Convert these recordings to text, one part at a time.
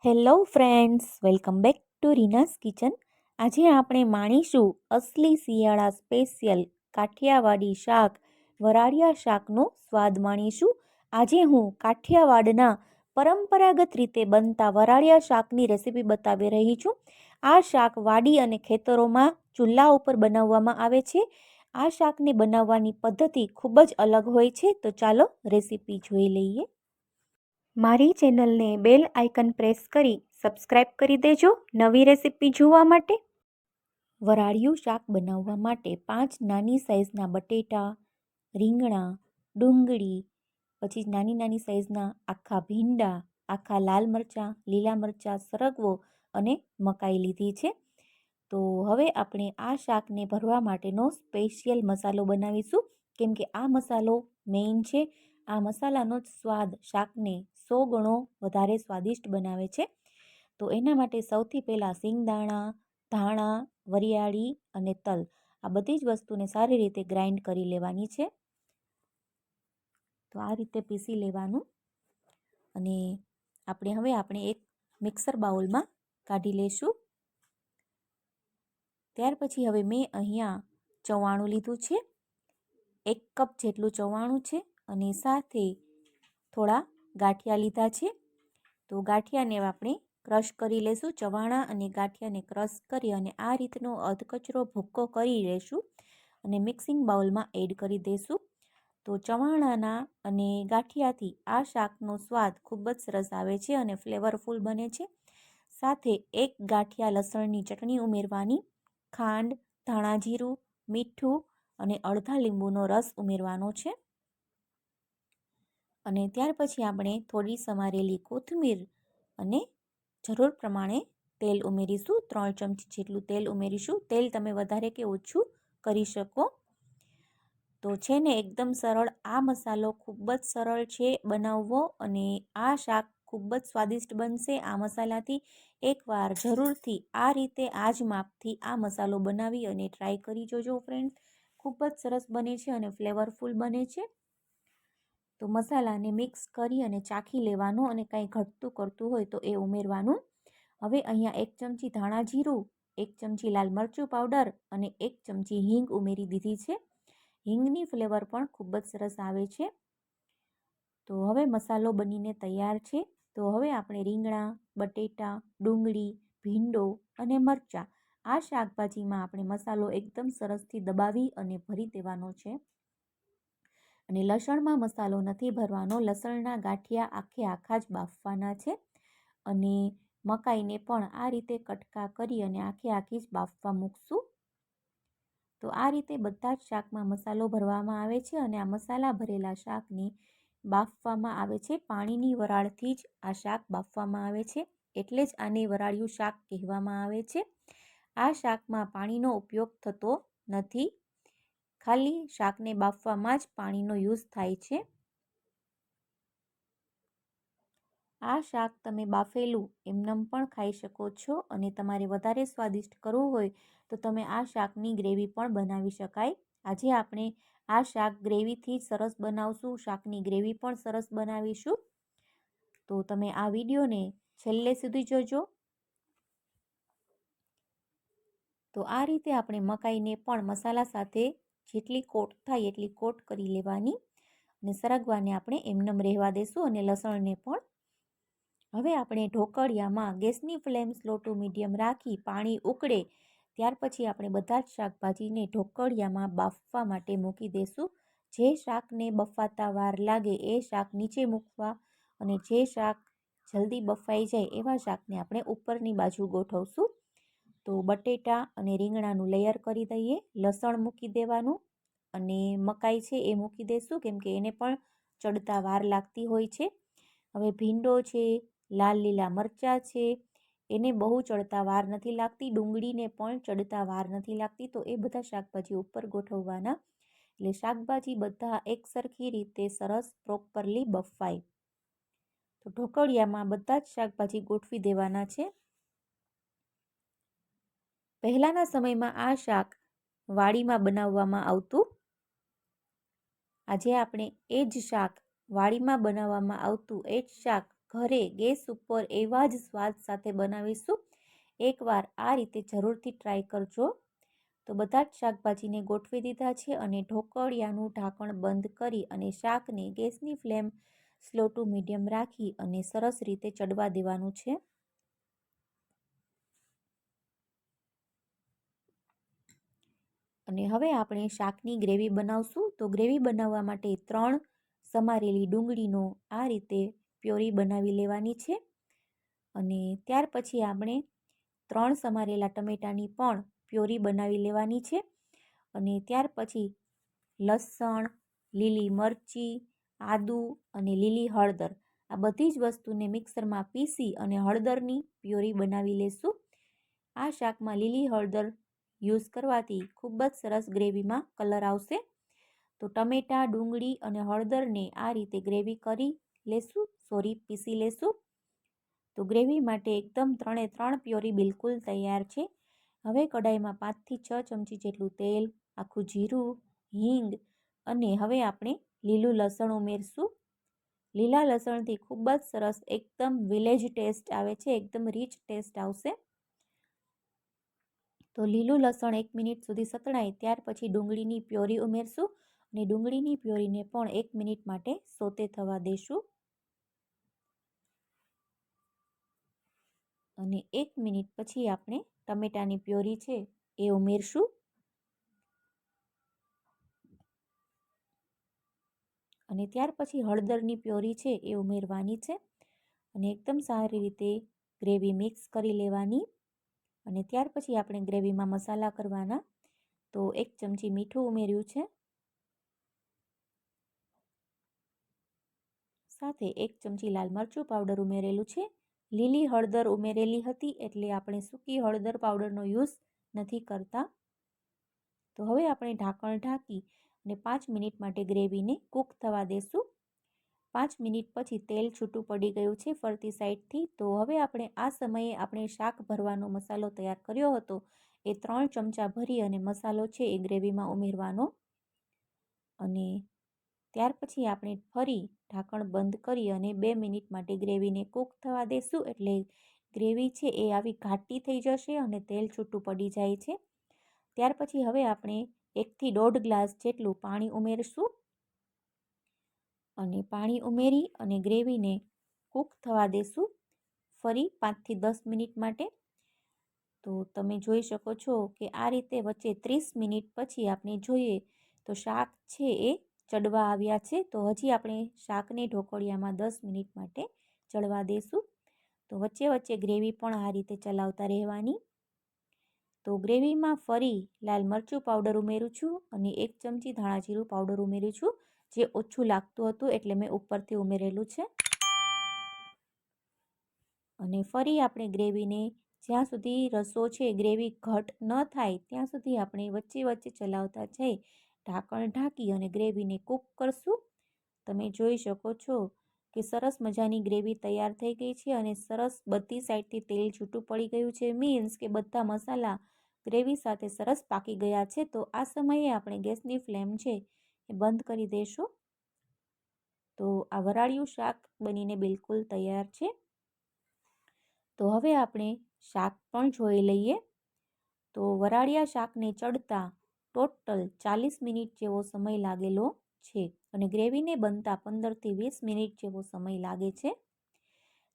Hello friends, welcome back to Reena's kitchen. આજે આપણે માણીશું અસલી શિયાળા સ્પેશિયલ કાઠિયાવાડી શાક વરાળિયા શાકનો સ્વાદ માણીશું. આજે હું કાઠિયાવાડના પરંપરાગત રીતે બનતા વરાળિયા શાકની રેસીપી બતાવી રહી છું. આ શાક વાડી અને ખેતરોમાં ચૂલા ઉપર બનાવવામાં આવે છે. આ શાકને બનાવવાની પદ્ધતિ ખૂબ જ અલગ હોય છે. તો ચાલો રેસીપી જોઈ લઈએ. મારી ચેનલને બેલ આઇકન પ્રેસ કરી સબસ્ક્રાઇબ કરી દેજો નવી રેસીપી જોવા માટે. વરાળિયું શાક બનાવવા માટે 5 નાની સાઇઝના બટેટા, રીંગણા, ડુંગળી, પછી નાની નાની સાઇઝના આખા ભીંડા, આખા લાલ મરચાં, લીલા મરચાં, સરગવો અને મકાઈ લીધી છે. તો હવે આપણે આ શાકને ભરવા માટેનો સ્પેશિયલ મસાલો બનાવીશું, કેમ કે આ મસાલો મેઇન છે. આ મસાલાનો જ સ્વાદ શાકને 100 ગણો વધારે સ્વાદિષ્ટ બનાવે છે. તો એના માટે સૌથી પહેલાં સિંગદાણા, ધાણા, વરિયાળી અને તલ આ બધી જ વસ્તુને સારી રીતે ગ્રાઇન્ડ કરી લેવાની છે. તો આ રીતે પીસી લેવાનું અને આપણે એક મિક્સર બાઉલમાં કાઢી લેશું. ત્યાર પછી હવે મેં અહીંયા ચવાણું લીધું છે. 1 કપ જેટલું ચવાણું છે અને સાથે થોડા ગાંઠિયા લીધા છે. તો ગાંઠિયાને આપણે ક્રશ કરી લેશું. ચવાણા અને ગાંઠિયાને ક્રશ કરી અને આ રીતનો અધકચરો ભૂક્કો કરી લેશું અને મિક્સિંગ બાઉલમાં એડ કરી દઈશું. તો ચવાણાના અને ગાંઠિયાથી આ શાકનો સ્વાદ ખૂબ જ સરસ આવે છે અને ફ્લેવરફુલ બને છે. સાથે 1 ગાંઠિયા લસણની ચટણી ઉમેરવાની, ખાંડ, ધાણા જીરું, મીઠું અને અડધા લીંબુનો રસ ઉમેરવાનો છે. અને ત્યાર પછી આપણે થોડી સમારેલી કોથમીર અને જરૂર પ્રમાણે તેલ ઉમેરીશું. 3 ચમચી જેટલું તેલ ઉમેરીશું. તેલ તમે વધારે કે ઓછું કરી શકો. તો છે ને એકદમ સરળ. આ મસાલો ખૂબ જ સરળ છે બનાવવો અને આ શાક ખૂબ જ સ્વાદિષ્ટ બનશે આ મસાલાથી. એકવાર જરૂરથી આ રીતે આ જ માપથી આ મસાલો બનાવી અને ટ્રાય કરી જોજો ફ્રેન્ડ્સ. ખૂબ જ સરસ બને છે અને ફ્લેવરફુલ બને છે. તો મસાલાને મિક્સ કરી અને ચાખી લેવાનું અને કંઈ ઘટતું કરતું હોય તો એ ઉમેરવાનું. હવે અહીંયા 1 ચમચી ધાણા જીરું, 1 ચમચી લાલ મરચું પાવડર અને 1 ચમચી હિંગ ઉમેરી દીધી છે. હિંગની ફ્લેવર પણ ખૂબ જ સરસ આવે છે. તો હવે મસાલો બનીને તૈયાર છે. તો હવે આપણે રીંગણા, બટેટા, ડુંગળી, ભીંડો અને મરચાં આ શાકભાજીમાં આપણે મસાલો એકદમ સરસથી દબાવી અને ભરી દેવાનો છે. અને લસણમાં મસાલો નથી ભરવાનો. લસણના ગાંઠિયા આખા જ બાફવાના છે અને મકાઈને પણ આ રીતે કટકા કરી અને આખી જ બાફવા મૂકશું. તો આ રીતે બધા જ શાકમાં મસાલો ભરવામાં આવે છે અને આ મસાલા ભરેલા શાકને બાફવામાં આવે છે. પાણીની વરાળથી જ આ શાક બાફવામાં આવે છે, એટલે જ આને વરાળિયું શાક કહેવામાં આવે છે. આ શાકમાં પાણીનો ઉપયોગ થતો નથી, ખાલી શાકને બાફવામાં જ પાણીનો યુઝ થાય છે. આ શાક તમે બાફેલું એમનેમ પણ ખાઈ શકો છો અને તમારે વધારે સ્વાદિષ્ટ કરવું હોય તો તમે આ શાકની ગ્રેવી પણ બનાવી શકાય. આજે આપણે આ શાક ગ્રેવીથી સરસ બનાવશું. શાકની ગ્રેવી પણ સરસ બનાવીશું. તો તમે આ વિડીયોને છેલ્લે સુધી જોજો. તો આ રીતે આપણે મકાઈને પણ મસાલા સાથે જેટલી કોટ થાય એટલી કોટ કરી લેવાની અને સરગવાને આપણે એમનેમ રહેવા દેશું અને લસણને પણ. હવે આપણે ઢોકળિયામાં ગેસની ફ્લેમ સ્લો ટુ મીડિયમ રાખી પાણી ઉકળે ત્યાર પછી આપણે બધા જ શાકભાજીને ઢોકળિયામાં બાફવા માટે મૂકી દઈશું. જે શાકને બફાતા વાર લાગે એ શાક નીચે મૂકવા અને જે શાક જલ્દી બફાઈ જાય એવા શાકને આપણે ઉપરની બાજુ ગોઠવશું. તો બટેટા અને રીંગણાનું લેયર કરી દઈએ, લસણ મૂકી દેવાનું અને મકાઈ છે એ મૂકી દઈશું, કેમ કે એને પણ ચડતા વાર લાગતી હોય છે. હવે ભીંડો છે, લાલ લીલા મરચાં છે, એને બહુ ચડતા વાર નથી લાગતી. ડુંગળીને પણ ચડતા વાર નથી લાગતી. તો એ બધા શાકભાજી ઉપર ગોઠવવાના, એટલે શાકભાજી બધા એક સરખી રીતે સરસ પ્રોપરલી બફાય. તો ઢોકળિયામાં બધા જ શાકભાજી ગોઠવી દેવાના છે. પહેલાંના સમયમાં આ શાક વાડીમાં બનાવવામાં આવતું. આજે આપણે એ જ શાક વાડીમાં બનાવવામાં આવતું એ જ શાક ઘરે ગેસ ઉપર એવા જ સ્વાદ સાથે બનાવીશું. એકવાર આ રીતે જરૂરથી ટ્રાય કરજો. તો બધા જ શાકભાજીને ગોઠવી દીધા છે અને ઢોકળિયાનું ઢાંકણ બંધ કરી અને શાકને ગેસની ફ્લેમ સ્લો ટુ મીડિયમ રાખી અને સરસ રીતે ચડવા દેવાનું છે. અને હવે આપણે શાકની ગ્રેવી બનાવશું. તો ગ્રેવી બનાવવા માટે 3 સમારેલી ડુંગળીનો આ રીતે પ્યોરી બનાવી લેવાની છે. અને ત્યાર પછી આપણે 3 સમારેલા ટમેટાની પણ પ્યોરી બનાવી લેવાની છે. અને ત્યાર પછી લસણ, લીલી મરચી, આદુ અને લીલી હળદર, આ બધી જ વસ્તુને મિક્સરમાં પીસી અને હળદરની પ્યોરી બનાવી લેશું. આ શાકમાં લીલી હળદર યુઝ કરવાથી ખૂબ જ સરસ ગ્રેવીમાં કલર આવશે. તો ટમેટા, ડુંગળી અને હળદરને આ રીતે ગ્રેવી કરી લેશું, પીસી લેશું. તો ગ્રેવી માટે એકદમ 3 પ્યોરી બિલકુલ તૈયાર છે. હવે કડાઈમાં 5 થી 6 ચમચી જેટલું તેલ, આખું જીરું, હિંગ અને હવે આપણે લીલું લસણ ઉમેરશું. લીલા લસણથી ખૂબ જ સરસ એકદમ વિલેજ ટેસ્ટ આવે છે, એકદમ રીચ ટેસ્ટ આવશે. તો લીલું લસણ 1 મિનિટ સુધી સતળાય ત્યાર પછી ડુંગળીની પ્યોરી ઉમેરશું અને ડુંગળીની પ્યોરીને પણ 1 મિનિટ માટે સોતે થવા દેશું. અને 1 મિનિટ પછી આપણે ટમેટાની પ્યોરી છે એ ઉમેરશું. અને ત્યાર પછી હળદરની પ્યોરી છે એ ઉમેરવાની છે અને એકદમ સારી રીતે ગ્રેવી મિક્સ કરી લેવાની. અને ત્યાર પછી આપણે ગ્રેવીમાં મસાલા કરવાના. તો 1 ચમચી મીઠું ઉમેર્યું છે, સાથે 1 ચમચી લાલ મરચું પાવડર ઉમેરેલું છે. લીલી હળદર ઉમેરેલી હતી એટલે આપણે સૂકી હળદર પાવડરનો યુઝ નથી કરતા. તો હવે આપણે ઢાંકણ ઢાંકી અને 5 મિનિટ માટે ગ્રેવીને કૂક થવા દેશું. 5 મિનિટ પછી તેલ છૂટું પડી ગયું છે ફરતી સાઈડથી. તો હવે આપણે આ સમયે આપણે શાક ભરવાનો મસાલો તૈયાર કર્યો હતો એ 3 ચમચા ભરી અને મસાલો છે એ ગ્રેવીમાં ઉમેરવાનો. અને ત્યાર પછી આપણે ફરી ઢાંકણ બંધ કરી અને 2 મિનિટ માટે ગ્રેવીને કૂક થવા દેશું. એટલે ગ્રેવી છે એ આવી ઘાટી થઈ જશે અને તેલ છૂટું પડી જાય છે. ત્યાર પછી હવે આપણે 1 થી 1.5 ગ્લાસ જેટલું પાણી ઉમેરશું અને પાણી ઉમેરી અને ગ્રેવીને કૂક થવા દેશું ફરી 5 થી 10 મિનિટ માટે. તો તમે જોઈ શકો છો કે આ રીતે વચ્ચે 30 મિનિટ પછી આપણે જોઈએ તો શાક છે એ ચડવા આવ્યા છે. તો હજી આપણે શાકને ઢોકળિયામાં 10 મિનિટ માટે ચડવા દેશું. તો વચ્ચે વચ્ચે ગ્રેવી પણ આ રીતે ચલાવતા રહેવાની. તો ગ્રેવીમાં ફરી લાલ મરચું પાવડર ઉમેરું છું અને 1 ચમચી ધાણા જીરું પાવડર ઉમેરું છું, જે ઓછું લાગતું હતું એટલે મેં ઉપરથી ઉમેરેલું છે. અને ફરી આપણે ગ્રેવીને જ્યાં સુધી રસો છે ગ્રેવી ઘટ ન થાય ત્યાં સુધી આપણે વચ્ચે વચ્ચે ચલાવતા જઈ ઢાંકણ ઢાંકી અને ગ્રેવીને કૂક કરશું. તમે જોઈ શકો છો કે સરસ મજાની ગ્રેવી તૈયાર થઈ ગઈ છે અને સરસ બધી સાઈડથી તેલ છૂટું પડી ગયું છે. મીન્સ કે બધા મસાલા ગ્રેવી સાથે સરસ પાકી ગયા છે. તો આ સમયે આપણે ગેસની ફ્લેમ છે એ બંધ કરી દઈશું. તો આ વરાળિયું શાક બનીને બિલકુલ તૈયાર છે. તો હવે આપણે શાક પણ જોઈ લઈએ. તો વરાળિયા શાકને ચડતા ટોટલ 40 મિનિટ જેવો સમય લાગેલો છે અને ગ્રેવીને બનતા 15 થી 20 મિનિટ જેવો સમય લાગે છે.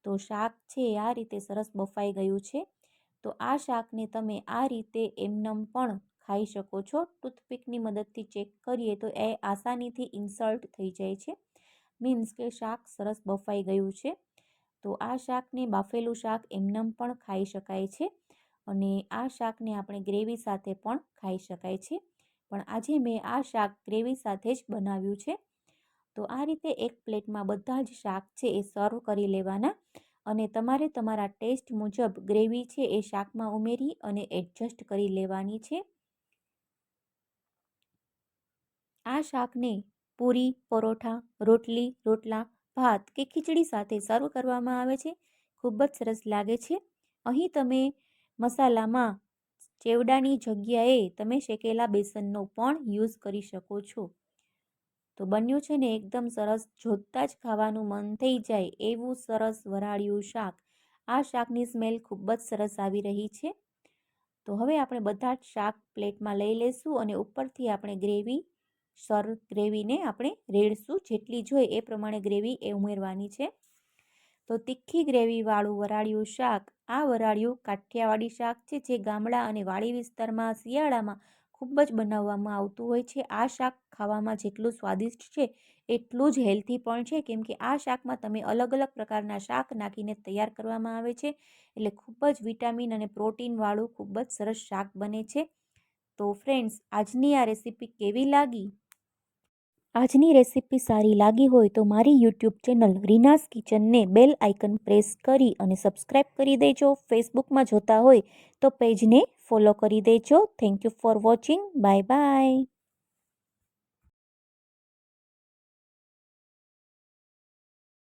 તો શાક છે આ રીતે સરસ બફાઈ ગયું છે. તો આ શાકને તમે આ રીતે એમનેમ પણ ખાઈ શકો છો. ટૂથપીકની મદદથી ચેક કરીએ તો એ આસાનીથી ઇન્સર્ટ થઈ જાય છે. મીન્સ કે શાક સરસ બફાઈ ગયું છે. તો આ શાકને બાફેલું શાક એમનેમ પણ ખાઈ શકાય છે અને આ શાકને આપણે ગ્રેવી સાથે પણ ખાઈ શકાય છે. પણ આજે મેં આ શાક ગ્રેવી સાથે જ બનાવ્યું છે. તો આ રીતે એક પ્લેટમાં બધા જ શાક છે એ સર્વ કરી લેવાના અને તમારે તમારા ટેસ્ટ મુજબ ગ્રેવી છે એ શાકમાં ઉમેરી અને એડજસ્ટ કરી લેવાની છે. આ શાકને પૂરી, પરોઠા, રોટલી, રોટલા, ભાત કે ખીચડી સાથે સર્વ કરવામાં આવે છે. ખૂબ જ સરસ લાગે છે. અહીં તમે મસાલામાં ચેવડાની જગ્યાએ તમે શેકેલા બેસનનો પણ યુઝ કરી શકો છો. તો બન્યું છે ને એકદમ સરસ, જોતાં જ ખાવાનું મન થઈ જાય એવું સરસ વરાળિયું શાક. આ શાકની સ્મેલ ખૂબ જ સરસ આવી રહી છે. તો હવે આપણે બધા જ શાક પ્લેટમાં લઈ લઈશું અને ઉપરથી આપણે ગ્રેવીને આપણે રેડશું. જેટલી જોઈએ એ પ્રમાણે ગ્રેવી ઉમેરવાની છે. તો તીખી ગ્રેવીવાળું વરાળિયું શાક. આ વરાળિયું કાઠિયાવાડી શાક છે, જે ગામડા અને વાડી વિસ્તારમાં શિયાળામાં ખૂબ જ બનાવવામાં આવતું હોય છે. આ શાક ખાવામાં જેટલું સ્વાદિષ્ટ છે એટલું જ હેલ્ધી પણ છે, કેમ કે આ શાકમાં તમે અલગ અલગ પ્રકારના શાક નાખીને તૈયાર કરવામાં આવે છે, એટલે ખૂબ જ વિટામિન અને પ્રોટીનવાળું ખૂબ જ સરસ શાક બને છે. તો ફ્રેન્ડ્સ, આજની આ રેસીપી કેવી લાગી? આજની રેસીપી સારી લાગી હોય તો મારી યુટ્યુબ ચેનલ રીનાસ કિચનને બેલ આઇકન પ્રેસ કરી અને સબસ્ક્રાઈબ કરી દેજો. ફેસબુકમાં જોતા હોય તો પેજને ફોલો કરી દેજો. Thank you for watching. Bye bye.